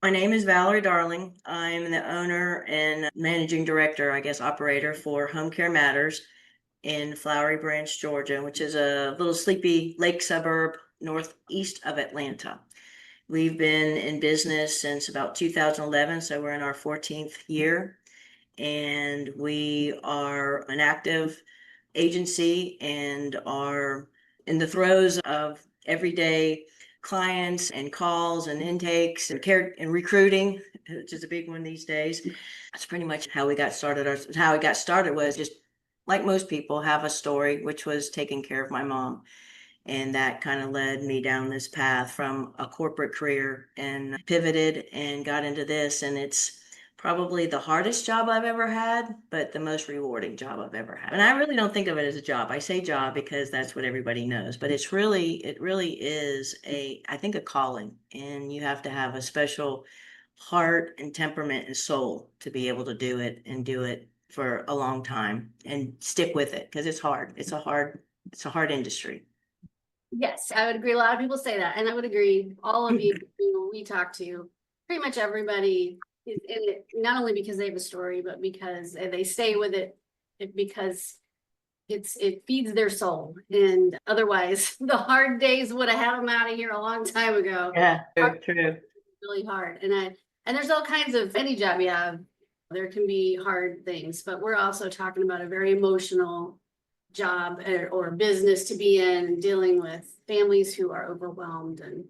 My name is Valerie Darling. I'm the owner and managing director, I guess, operator for Home Care Matters in Flowery Branch, Georgia, which is a little sleepy lake suburb northeast of Atlanta. We've been in business since about 2011, so we're in our 14th year, and we are an active agency and are in the throes of everyday clients and calls and intakes and care and recruiting, which is a big one these days. That's pretty much how we got started. How we got started was just like most people have a story, which was taking care of my mom. And that kind of led me down this path from a corporate career and pivoted and got into this. And it's probably the hardest job I've ever had, but the most rewarding job I've ever had. And I really don't think of it as a job. I say job because that's what everybody knows, but it really is I think a calling. And you have to have a special heart and temperament and soul to be able to do it and do it for a long time and stick with it because it's hard. It's a hard industry. Yes, I would agree. A lot of people say that, and I would agree. All of you who we talk to, pretty much everybody is in it, not only because they have a story, but because they stay with it because it feeds their soul. And otherwise, the hard days would have had them out of here a long time ago. Yeah, true. Really hard, and there's all kinds of any job you have. There can be hard things, but we're also talking about a very emotional job or business to be in and dealing with families who are overwhelmed and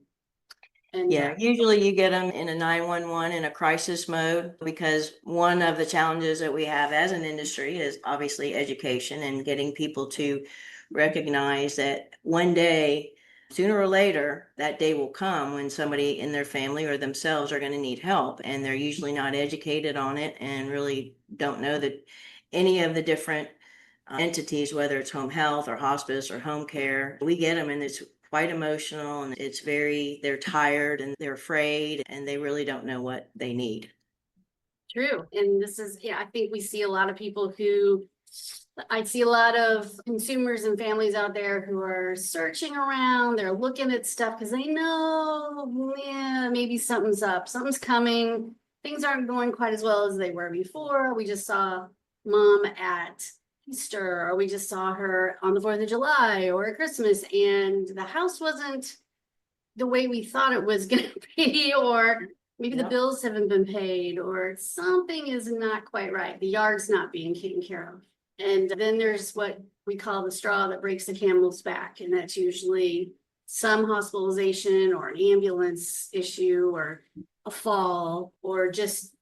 Yeah, usually you get them in a 911 in a crisis mode because one of the challenges that we have as an industry is obviously education and getting people to recognize that one day, sooner or later, that day will come when somebody in their family or themselves are going to need help. And they're usually not educated on it and really don't know that any of the different entities, whether it's home health or hospice or home care, we get them and it's quite emotional and they're tired and they're afraid and they really don't know what they need. true. And this is, yeah, I think we see a lot of people who I see a lot of consumers and families out there who are searching around, they're looking at stuff because they know, yeah, maybe something's up, something's coming, things aren't going quite as well as they were before. We just saw mom at Easter, or we just saw her on the 4th of July or at Christmas, and the house wasn't the way we thought it was going to be, or maybe the bills haven't been paid, or something is not quite right. The yard's not being taken care of. And then there's what we call the straw that breaks the camel's back, and that's usually some hospitalization or an ambulance issue or a fall or just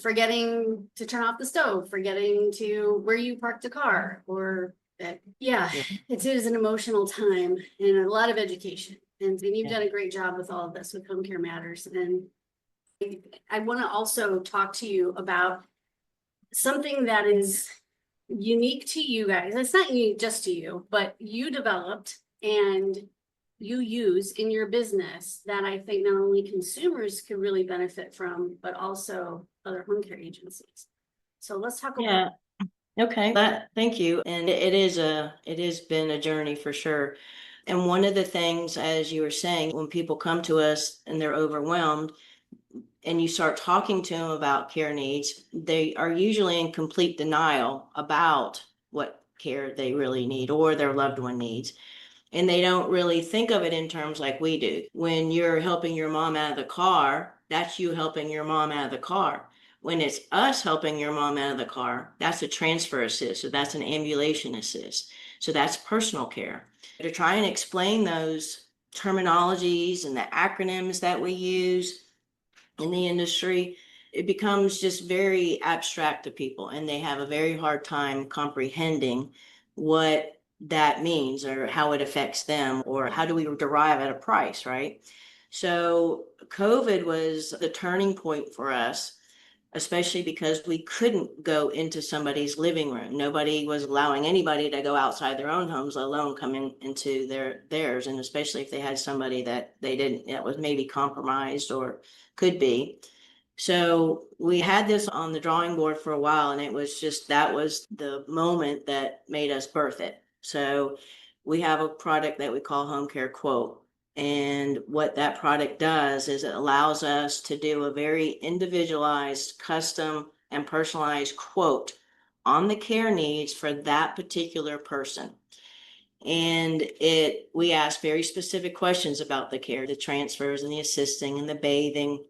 forgetting to turn off the stove, forgetting to where you parked the car, or that, yeah, it is an emotional time and a lot of education. And you've done a great job with all of this with Home Care Matters. And I want to also talk to you about something that is unique to you guys. It's not unique just to you, but you developed and you use in your business that I think not only consumers could really benefit from, but also other home care agencies. So let's talk about. Okay, thank you. And it has been a journey for sure. And one of the things, as you were saying, when people come to us and they're overwhelmed and you start talking to them about care needs, they are usually in complete denial about what care they really need or their loved one needs. And they don't really think of it in terms like we do. When you're helping your mom out of the car, that's you helping your mom out of the car. When it's us helping your mom out of the car, that's a transfer assist. So that's an ambulation assist. So that's personal care. To try and explain those terminologies and the acronyms that we use in the industry, it becomes just very abstract to people and they have a very hard time comprehending what that means or how it affects them or how do we derive at a price, right? So COVID was the turning point for us, especially because we couldn't go into somebody's living room. Nobody was allowing anybody to go outside their own homes, let alone coming into theirs. And especially if they had somebody that that was maybe compromised or could be. So we had this on the drawing board for a while, and it was just that was the moment that made us birth it. So we have a product that we call Home Care Quote. And what that product does is it allows us to do a very individualized, custom, and personalized quote on the care needs for that particular person. And we ask very specific questions about the care, the transfers and the assisting and the bathing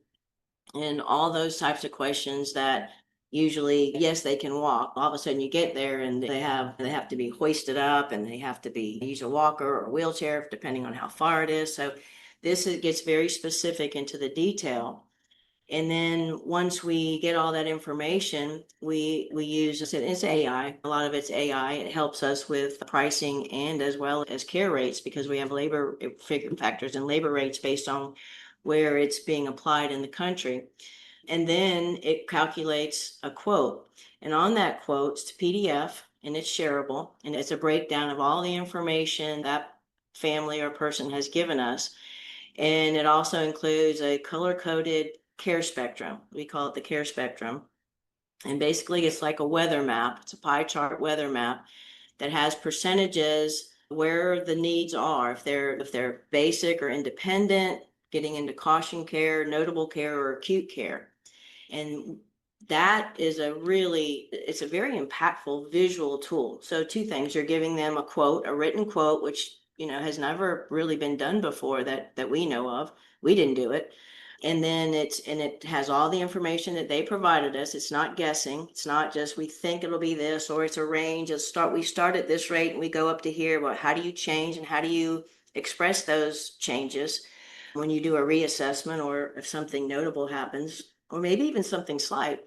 and all those types of questions that usually, yes, they can walk. All of a sudden you get there and they have to be hoisted up and they have to be use a walker or a wheelchair, depending on how far it is. So gets very specific into the detail. And then once we get all that information, we use it's AI. A lot of it's AI. It helps us with pricing and as well as care rates, because we have labor figure factors and labor rates based on where it's being applied in the country. And then it calculates a quote. And on that quote, it's PDF and it's shareable. And it's a breakdown of all the information that family or person has given us. And it also includes a color-coded care spectrum. We call it the care spectrum. And basically it's like a weather map. It's a pie chart weather map that has percentages where the needs are. If they're basic or independent, getting into caution care, notable care, or acute care. And that is it's a very impactful visual tool. So two things, you're giving them a written quote, which, has never really been done before that we know of. We didn't do it. And then it has all the information that they provided us. It's not guessing. It's not just we think it'll be this, or it's a range. We start at this rate and we go up to here. But how do you change and how do you express those changes when you do a reassessment, or if something notable happens, or maybe even something slight?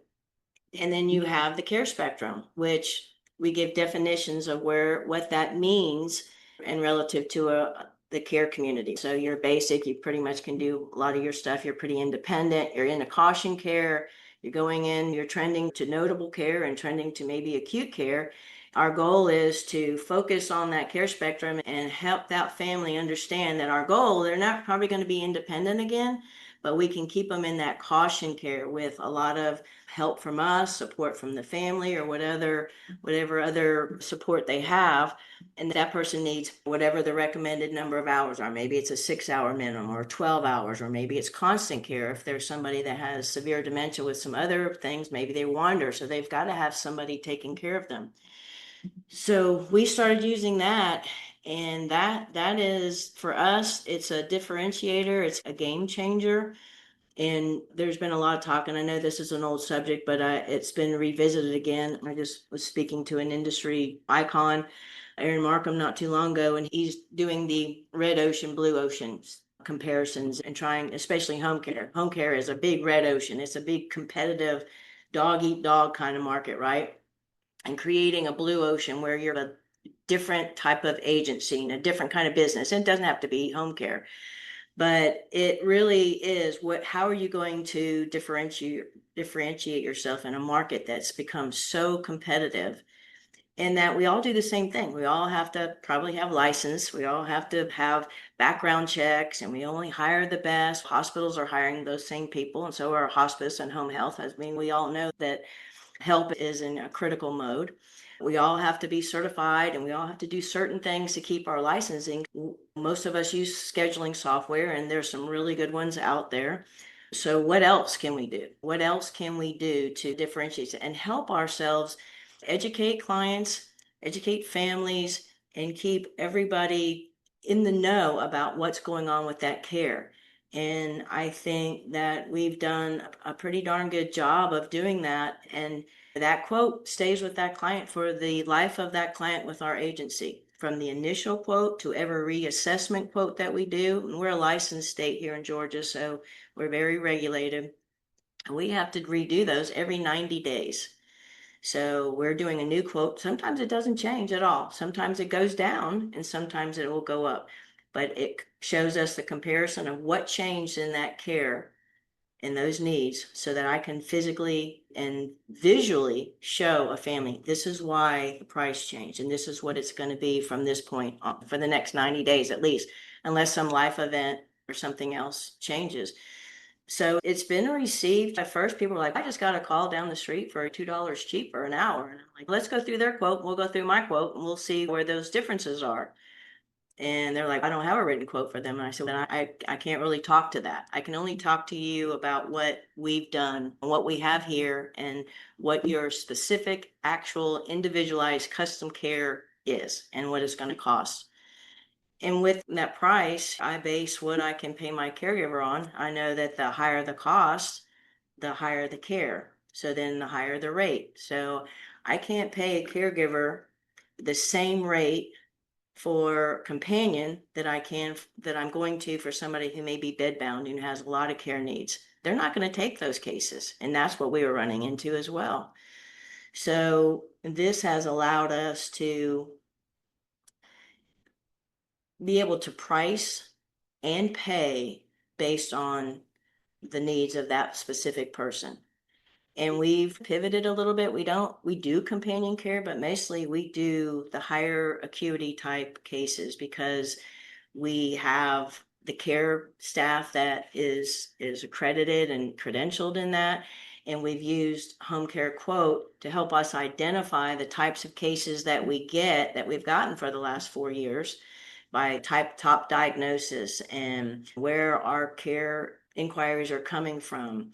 And then you have the care spectrum, which we give definitions of what that means and relative to the care community. So you're basic, you pretty much can do a lot of your stuff. You're pretty independent. You're in a caution care. You're going in, you're trending to notable care and trending to maybe acute care. Our goal is to focus on that care spectrum and help that family understand that our goal, they're not probably going to be independent again, but we can keep them in that caution care with a lot of help from us, support from the family, or whatever other support they have. And that person needs whatever the recommended number of hours are. Maybe it's a 6-hour minimum or 12 hours, or maybe it's constant care. If there's somebody that has severe dementia with some other things, maybe they wander, so they've got to have somebody taking care of them. So we started using that, and that is, for us, it's a differentiator, it's a game changer. And there's been a lot of talk, and I know this is an old subject, but it's been revisited again. I just was speaking to an industry icon, Aaron Markham, not too long ago, and he's doing the red ocean, blue ocean comparisons and trying, especially home care. Home care is a big red ocean. It's a big competitive dog eat dog kind of market, right? And creating a blue ocean where you're a different type of agency and a different kind of business. It doesn't have to be home care, but it really is how are you going to differentiate yourself in a market that's become so competitive, and that we all do the same thing. We all have to probably have license. We all have to have background checks, and we only hire the best. Hospitals are hiring those same people, and so are hospice and home health. We all know that help is in a critical mode. We all have to be certified, and we all have to do certain things to keep our licensing. Most of us use scheduling software, and there's some really good ones out there. So what else can we do? What else can we do to differentiate and help ourselves educate clients, educate families, and keep everybody in the know about what's going on with that care? And I think that we've done a pretty darn good job of doing that. And that quote stays with that client for the life of that client with our agency, from the initial quote to every reassessment quote that we do. And we're a licensed state here in Georgia, so we're very regulated. We have to redo those every 90 days. So we're doing a new quote. Sometimes it doesn't change at all. Sometimes it goes down and sometimes it will go up. But it shows us the comparison of what changed in that care and those needs, so that I can physically and visually show a family, this is why the price changed, and this is what it's going to be from this point on for the next 90 days at least, unless some life event or something else changes. So it's been received. At first, people were like, I just got a call down the street for $2 cheaper an hour. And I'm like, let's go through their quote. We'll go through my quote and we'll see where those differences are. And they're like, I don't have a written quote for them. And I said, well, I can't really talk to that. I can only talk to you about what we've done, what we have here, and what your specific, actual, individualized custom care is and what it's going to cost. And with that price, I base what I can pay my caregiver on. I know that the higher the cost, the higher the care. So then the higher the rate. So I can't pay a caregiver the same rate for companion that I'm going to for somebody who may be bedbound and has a lot of care needs. They're not going to take those cases. And that's what we were running into as well. So this has allowed us to be able to price and pay based on the needs of that specific person. And we've pivoted a little bit. We do companion care, but mostly we do the higher acuity type cases because we have the care staff that is accredited and credentialed in that. And we've used Home Care Quote to help us identify the types of cases that we've gotten for the last 4 years by top diagnosis and where our care inquiries are coming from,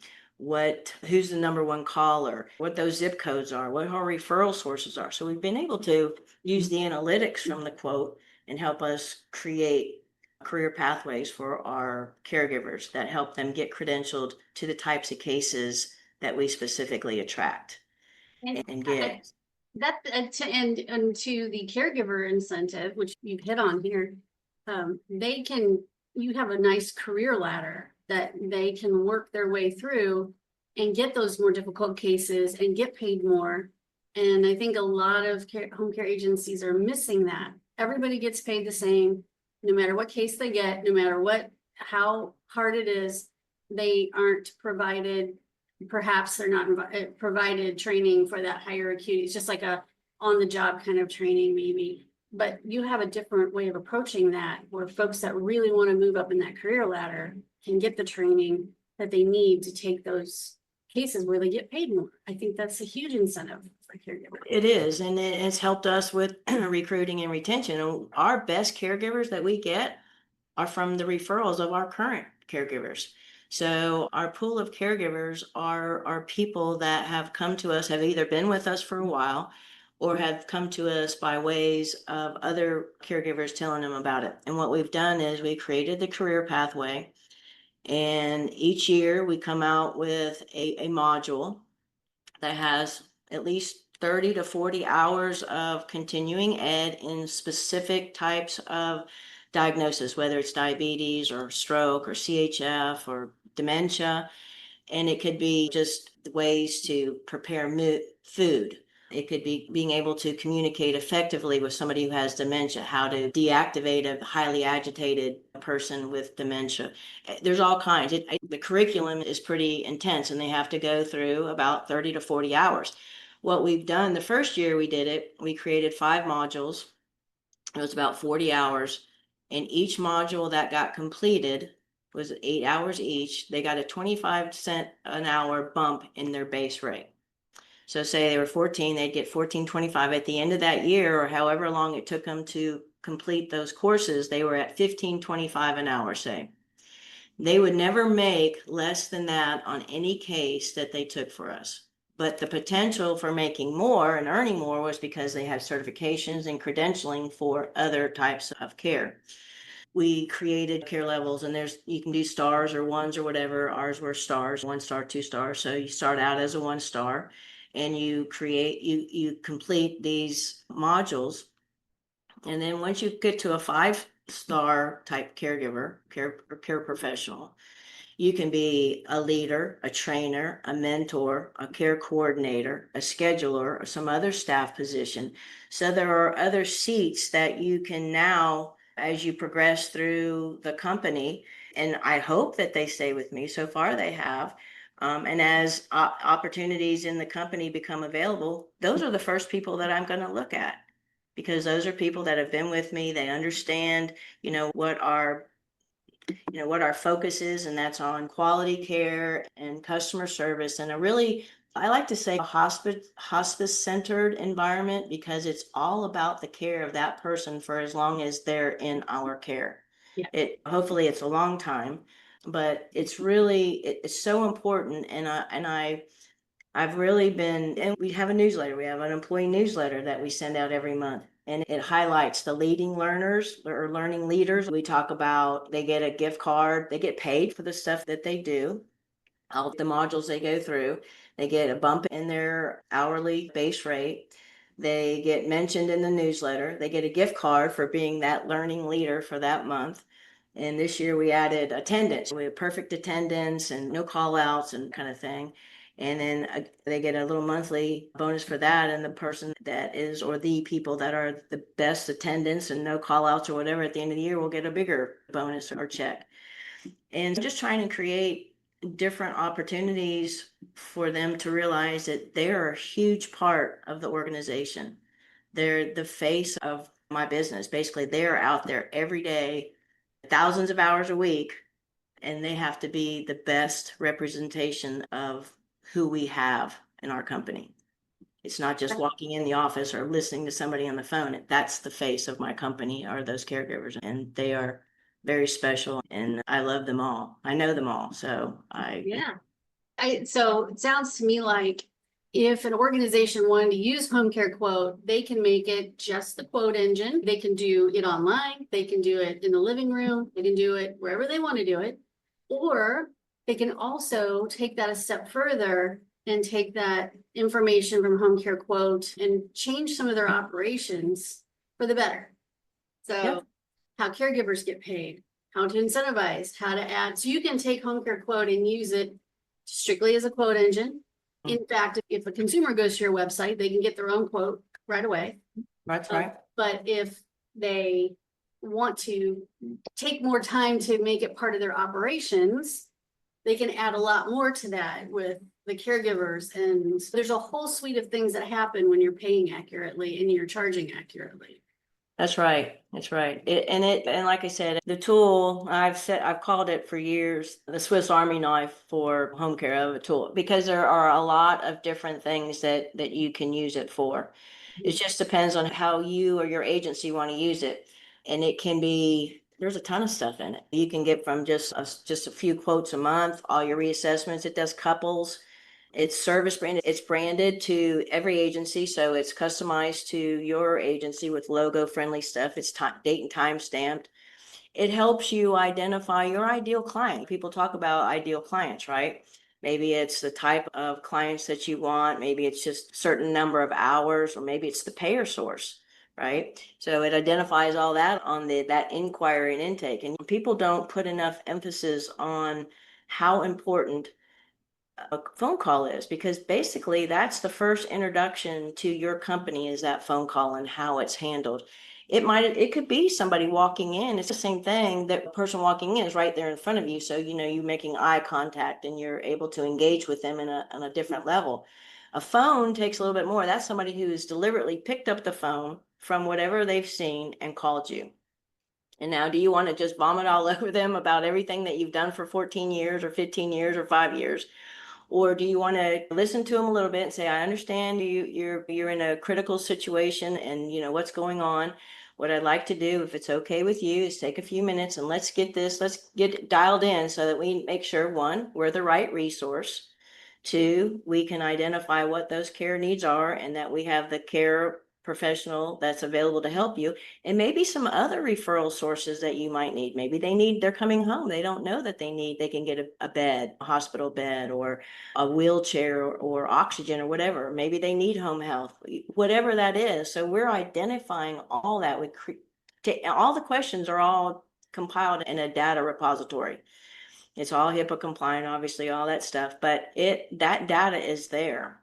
who's the number one caller, what those zip codes are, what our referral sources are. So we've been able to use the analytics from the quote and help us create career pathways for our caregivers that help them get credentialed to the types of cases that we specifically attract and get. And to the caregiver incentive, which you've hit on here, you have a nice career ladder that they can work their way through and get those more difficult cases and get paid more. And I think a lot of home care agencies are missing that. Everybody gets paid the same, no matter what case they get, no matter how hard it is. They aren't provided, perhaps they're not provided training for that higher acuity. It's just like a on-the-job kind of training maybe. But you have a different way of approaching that, where folks that really want to move up in that career ladder can get the training that they need to take those cases where they get paid more. I think that's a huge incentive for caregivers. It is, and it has helped us with recruiting and retention. And our best caregivers that we get are from the referrals of our current caregivers. So our pool of caregivers are people that have come to us, have either been with us for a while or have come to us by ways of other caregivers telling them about it. And what we've done is we created the career pathway, and each year we come out with a module that has at least 30 to 40 hours of continuing ed in specific types of diagnosis, whether it's diabetes or stroke or CHF or dementia. And it could be just ways to prepare food. It could be being able to communicate effectively with somebody who has dementia, how to deactivate a highly agitated person with dementia. There's all kinds. The curriculum is pretty intense, and they have to go through about 30 to 40 hours. What we've done, the first year we did it, we created 5 modules. It was about 40 hours, and each module that got completed was 8 hours each. They got a 25 cent an hour bump in their base rate. So say they were 14, they'd get 14.25 at the end of that year, or however long it took them to complete those courses. They were at 15.25 an hour, say. They would never make less than that on any case that they took for us. But the potential for making more and earning more was because they had certifications and credentialing for other types of care. We created care levels, and you can do stars or ones or whatever. Ours were stars, 1 star, 2 stars. So you start out as a 1 star, and you complete these modules. And then once you get to a 5-star type care professional, you can be a leader, a trainer, a mentor, a care coordinator, a scheduler, or some other staff position. So there are other seats that you can now, as you progress through the company, and I hope that they stay with me. So far they have. And as opportunities in the company become available, those are the first people that I'm going to look at, because those are people that have been with me. They understand, what our focus is, and that's on quality care and customer service, and a really I like to say a hospice centered environment, because it's all about the care of that person for as long as they're in our care. Yeah. Hopefully it's a long time, but it's so important. I've really been, and we have a newsletter. We have an employee newsletter that we send out every month, and it highlights the leading learners or learning leaders. We talk about, they get a gift card, they get paid for the stuff that they do, all the modules they go through. They get a bump in their hourly base rate. They get mentioned in the newsletter. They get a gift card for being that learning leader for that month. And this year we added attendance. We have perfect attendance and no call outs and kind of thing. And then they get a little monthly bonus for that. And the person that is, or the people that are the best attendance and no call outs or whatever at the end of the year will get a bigger bonus or check. And just trying to create different opportunities for them to realize that they're a huge part of the organization. They're the face of my business. Basically, they're out there every day, thousands of hours a week, and they have to be the best representation of who we have in our company. It's not just walking in the office or listening to somebody on the phone. That's the face of my company, are those caregivers, and they are very special, and I love them all. I know them all, so Yeah. So it sounds to me like if an organization wanted to use home care quote, they can make it just the quote engine. They can do it online. They can do it in the living room. They can do it wherever they want to do it. Or they can also take that a step further and take that information from home care quote and change some of their operations for the better. So Yep. how caregivers get paid, how to incentivize, how to add. So you can take home care quote and use it strictly as a quote engine. In fact, if a consumer goes to your website, they can get their own quote right away. That's right. But if they want to take more time to make it part of their operations, they can add a lot more to that with the caregivers. And there's a whole suite of things that happen when you're paying accurately and you're charging accurately. That's right. That's right. And like I said, the tool I've called it for years, the Swiss Army knife for home care of a tool, because there are a lot of different things that you can use it for. It just depends on how you or your agency want to use it. And it can be, there's a ton of stuff in it. You can get from just a few quotes a month, all your reassessments. It does couples. It's service branded. It's branded to every agency, so it's customized to your agency with logo friendly stuff. It's date and time stamped. It helps you identify your ideal client. People talk about ideal clients, right? Maybe it's the type of clients that you want. Maybe it's just a certain number of hours, or maybe it's the payer source, right? So it identifies all that on that inquiry and intake. And people don't put enough emphasis on how important a phone call is, because basically that's the first introduction to your company, is that phone call and how it's handled. It could be somebody walking in. It's the same thing. That person walking in is right there in front of you, so you're making eye contact and you're able to engage with them on a different level. A phone takes a little bit more. That's somebody who's deliberately picked up the phone from whatever they've seen and called you. And now, do you want to just vomit all over them about everything that you've done for 14 years or 15 years or 5 years? Or do you want to listen to them a little bit and say, I understand you're in a critical situation, and what's going on. What I'd like to do, if it's okay with you, is take a few minutes and let's get it dialed in, so that we make sure, one, we're the right resource. Two, we can identify what those care needs are, and that we have the care professional that's available to help you. And maybe some other referral sources that you might need. Maybe they're coming home. They don't know that they can get a bed, a hospital bed, or a wheelchair, or oxygen, or whatever. Maybe they need home health, whatever that is. So we're identifying all that. All the questions are all compiled in a data repository. It's all HIPAA compliant, obviously, all that stuff, but that data is there.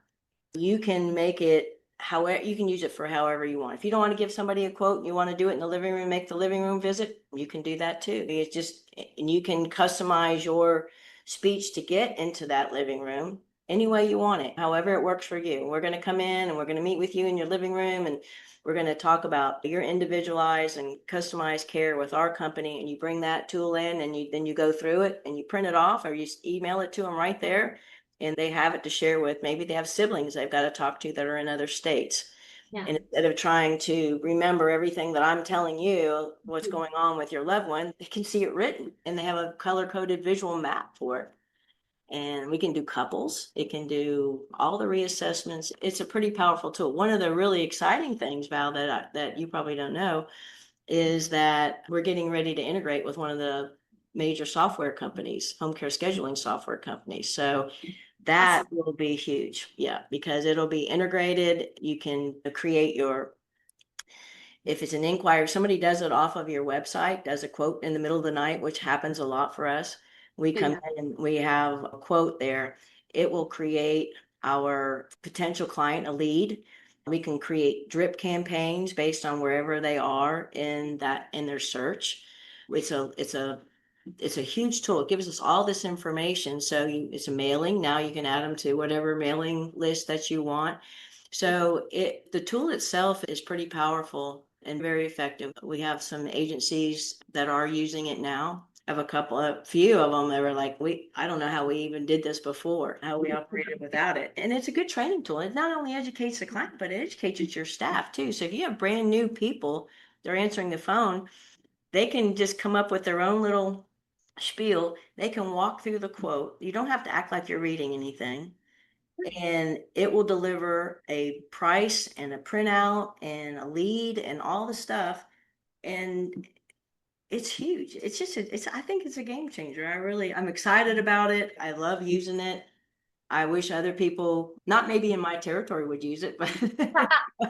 You can make it however, you can use it for however you want. If you don't want to give somebody a quote and you want to do it in the living room, make the living room visit, you can do that too. And you can customize your speech to get into that living room any way you want it, however it works for you. We're going to come in and we're going to meet with you in your living room, and we're going to talk about your individualized and customized care with our company. And you bring that tool in, and then you go through it and you print it off, or you email it to them right there. and they have it to share with. Maybe they have siblings they've got to talk to that are in other states. Yeah. And instead of trying to remember everything that I'm telling you, what's going on with your loved one, they can see it written and they have a color coded visual map for it. And we can do couples, it can do all the reassessments. It's a pretty powerful tool. One of the really exciting things, Val, that you probably don't know is that we're getting ready to integrate with one of the major software companies, home care scheduling software companies. So that Awesome. will be huge. Yeah, because it'll be integrated. You can create your, if it's an inquiry, somebody does it off of your website, does a quote in the middle of the night, which happens a lot for us. We come Yeah. in and we have a quote there. It will create our potential client a lead. We can create drip campaigns based on wherever they are in their search. It's a huge tool. It gives us all this information. So it's a mailing. Now you can add them to whatever mailing list that you want. So the tool itself is pretty powerful and very effective. We have some agencies that are using it now. I have a few of them that were like, I don't know how we even did this before, how we operated without it. And it's a good training tool. It not only educates the client, but it educates your staff too. So if you have brand new people, they're answering the phone, they can just come up with their own little spiel. They can walk through the quote. You don't have to act like you're reading anything. And it will deliver a price and a printout and a lead and all the stuff. And it's huge. It's just, I think it's a game changer. I'm excited about it. I love using it. I wish other people, not maybe in my territory would use it, but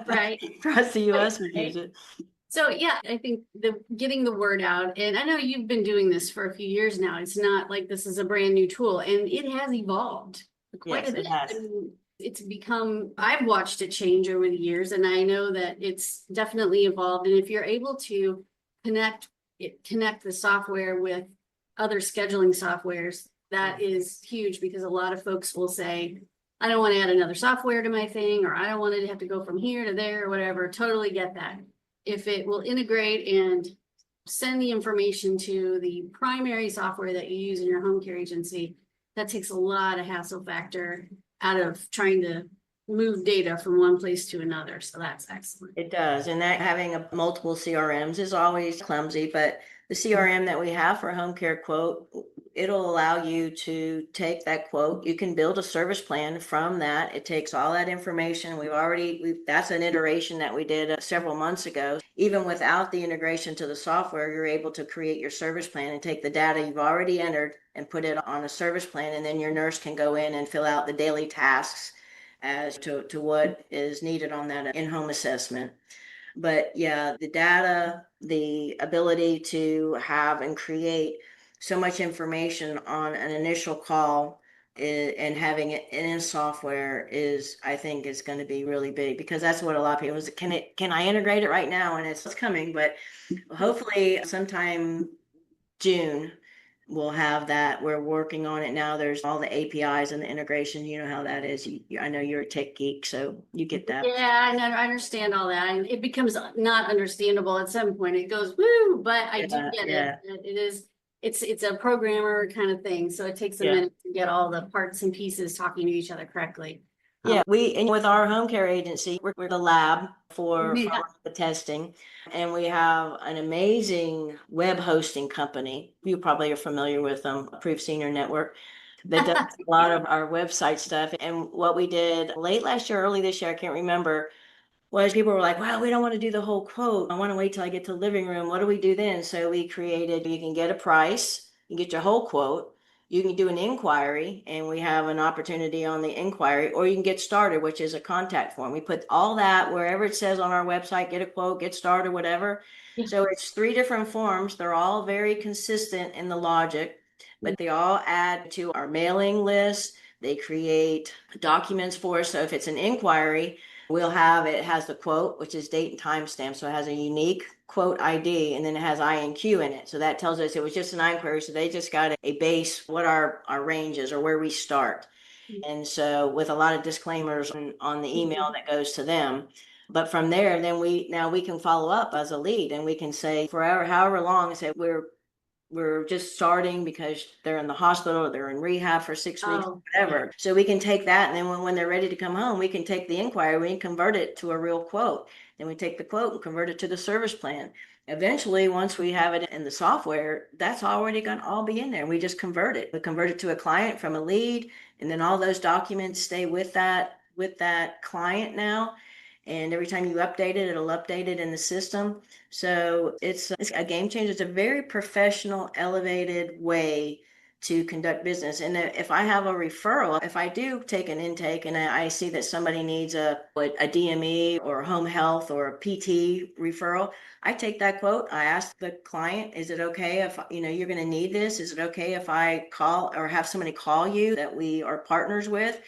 Right. across the US would use it. So yeah, I think getting the word out, and I know you've been doing this for a few years now. It's not like this is a brand new tool, and it has evolved quite Yes, a bit. it has. I mean, it's become, I've watched it change over the years, and I know that it's definitely evolved. And if you're able to connect the software with other scheduling softwares, that is huge, because a lot of folks will say, I don't want to add another software to my thing, or I don't want to have to go from here to there or whatever. Totally get that. If it will integrate and send the information to the primary software that you use in your home care agency, that takes a lot of hassle factor out of trying to move data from one place to another. So that's excellent. It does. And that having multiple CRMs is always clumsy, but the CRM that we have for home care quote, it'll allow you to take that quote. You can build a service plan from that. It takes all that information. That's an iteration that we did several months ago. Even without the integration to the software, you're able to create your service plan and take the data you've already entered and put it on a service plan. And then your nurse can go in and fill out the daily tasks as to what is needed on that in-home assessment. But yeah, the data, the ability to have and create so much information on an initial call and having it in software is, I think, is going to be really big, because that's what a lot of people is, can I integrate it right now? And it's coming, but hopefully sometime June we'll have that. We're working on it now. There's all the APIs and the integration. You know how that is. I know you're a tech geek, so you get that. Yeah, I understand all that. And it becomes not understandable at some point. It goes, woo, but I do get Yeah. it. It is, it's a programmer kind of thing. So it takes a Yeah. minute to get all the parts and pieces talking to each other correctly. Yeah, and with our home care agency, we're the lab for Yeah. the testing. And we have an amazing web hosting company. You probably are familiar with them, Approved Senior Network, that does a lot of our website stuff. And what we did late last year, early this year, I can't remember, was people were like, well, we don't want to do the whole quote. I want to wait till I get to the living room. What do we do then? So we created, you can get a price, you get your whole quote. You can do an inquiry, and we have an opportunity on the inquiry, or you can get started, which is a contact form. We put all that wherever it says on our website, get a quote, get started, whatever. Yeah. So it's 3 different forms. They're all very consistent in the logic, but they all add to our mailing list. They create documents for us. So if it's an inquiry, it has the quote, which is date and time stamp. So it has a unique quote ID, and then it has INQ in it. So that tells us it was just an inquiry. So they just got a base, what our range is or where we start. And so with a lot of disclaimers on the email that goes to them. But from there, then we can follow up as a lead, and we can say forever, however long, say we're just starting because they're in the hospital, or they're in rehab for 6 weeks, Oh, whatever. So we can take that, and then when they're ready to come home, we can take the inquiry, we can convert it to a real quote. Then we take the quote and convert it to the service plan. Eventually, once we have it in the software, that's already going to all be in there. We just convert it. We convert it to a client from a lead, and then all those documents stay with that client now. And every time you update it, it'll update it in the system. So it's a game changer. It's a very professional, elevated way to conduct business. And if I have a referral, if I do take an intake and I see that somebody needs a DME or home health or a PT referral, I take that quote. I ask the client, is it okay if, you're going to need this? Is it okay if I call or have somebody call you that we are partners with?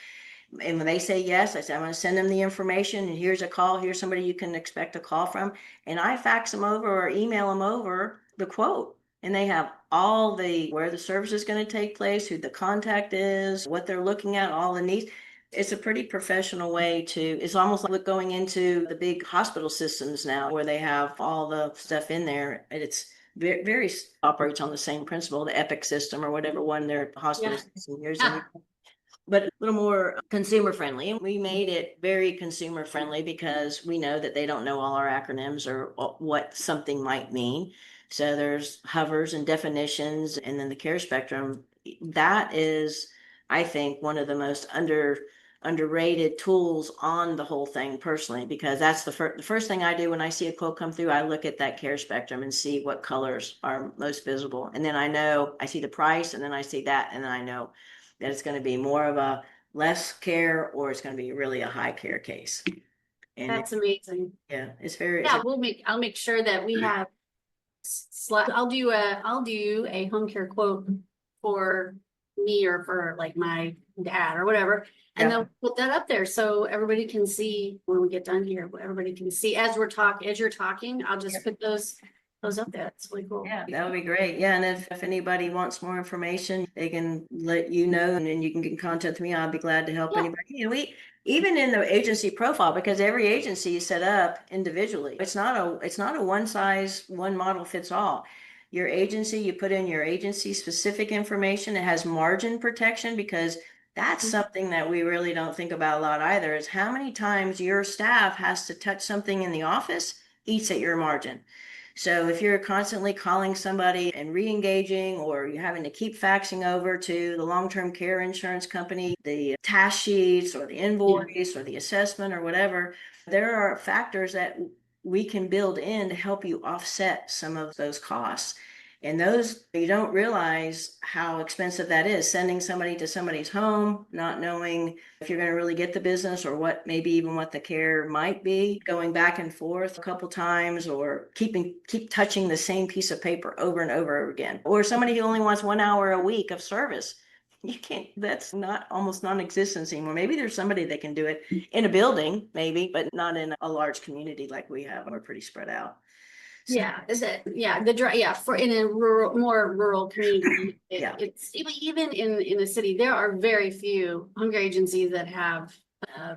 And when they say yes, I say, I'm going to send them the information, and here's a call. Here's somebody you can expect a call from. And I fax them over or email them over the quote. And they have all where the service is going to take place, who the contact is, what they're looking at, all the needs. It's a pretty professional way it's almost like going into the big hospital systems now where they have all the stuff in there. And it's very operates on the same principle, the Epic system or whatever one their hospital system using. But a little more consumer friendly. And we made it very consumer friendly because we know that they don't know all our acronyms or what something might mean. So there's hovers and definitions, and then the care spectrum. That is, I think, one of the most underrated tools on the whole thing personally, because that's the first thing I do when I see a quote come through. I look at that care spectrum and see what colors are most visible. And then I see the price, and then I see that, and then I know that it's going to be more of a less care, or it's going to be really a high care case. And that's amazing. yeah, I'll make sure that we have I'll do a home care quote for me or for like my dad or whatever. And Yeah. they'll put that up there so everybody can see when we get done here, everybody can see as you're talking, I'll just put those up there. That's really cool. Yeah, that would be great. Yeah, and if anybody wants more information, they can let you know, and then you can get in contact with me. I'll be glad to help anybody. And we even in the agency profile, because every agency is set up individually. It's not a one size, one model fits all. Your agency, you put in your agency specific information. It has margin protection, because that's something that we really don't think about a lot either, is how many times your staff has to touch something in the office eats at your margin. So if you're constantly calling somebody and re-engaging, or you're having to keep faxing over to the long-term care insurance company, the task sheets or the invoice or the assessment or whatever, there are factors that we can build in to help you offset some of those costs. And those, you don't realize how expensive that is, sending somebody to somebody's home, not knowing if you're going to really get the business, or maybe even what the care might be, going back and forth a couple times, or keep touching the same piece of paper over and over again. Or somebody who only wants 1 hour a week of service. You can't, that's not almost non-existent anymore. Maybe there's somebody that can do it in a building, maybe, but not in a large community like we have. We're pretty spread out. For in a more rural community, it's even in the city, there are very few home care agencies that have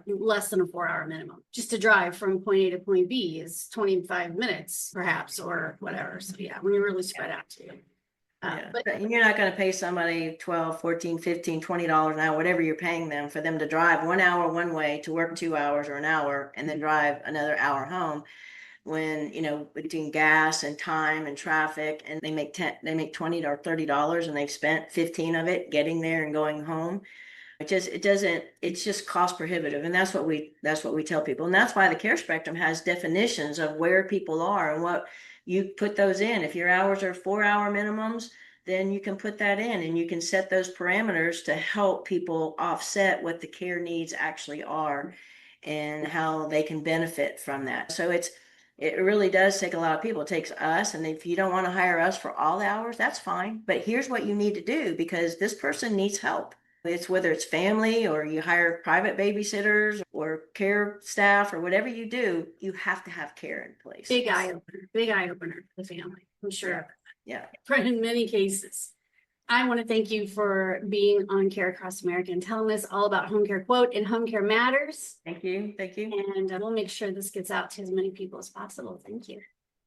less than a 4-hour minimum. Just to drive from point A to point B is 25 minutes perhaps, or whatever. So when you're really spread out too. But you're not going to pay somebody $12, $14, $15, $20 an hour, whatever you're paying them, for them to drive 1 hour one way to work 2 hours or an hour, and then drive another hour home, when between gas and time and traffic, and they make $20 or $30, and they've spent 15 of it getting there and going home. It's just cost prohibitive. And that's what we tell people. And that's why the care spectrum has definitions of where people are and what you put those in. If your hours are 4-hour minimums, then you can put that in, and you can set those parameters to help people offset what the care needs actually are and how they can benefit from that. So it really does take a lot of people. It takes us. And if you don't want to hire us for all the hours, that's fine. But here's what you need to do, because this person needs help. It's whether it's family, or you hire private babysitters or care staff, or whatever you do, you have to have care in place. Big eye opener for the family, I'm sure. Yeah. In many cases. I want to thank you for being on Care Across America and telling us all about Home Care Quote and Home Care Matters. Thank you. And we'll make sure this gets out to as many people as possible. Thank you.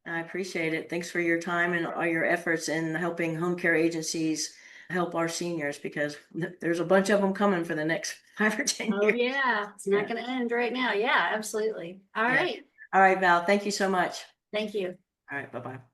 I appreciate it. Thanks for your time and all your efforts in helping home care agencies help our seniors, because there's a bunch of them coming for the next 5 or 10 Oh, years. yeah, it's not gonna end right now. Yeah, absolutely. All Yeah. right. All right, Val, thank you so much. Thank you. All right, bye-bye.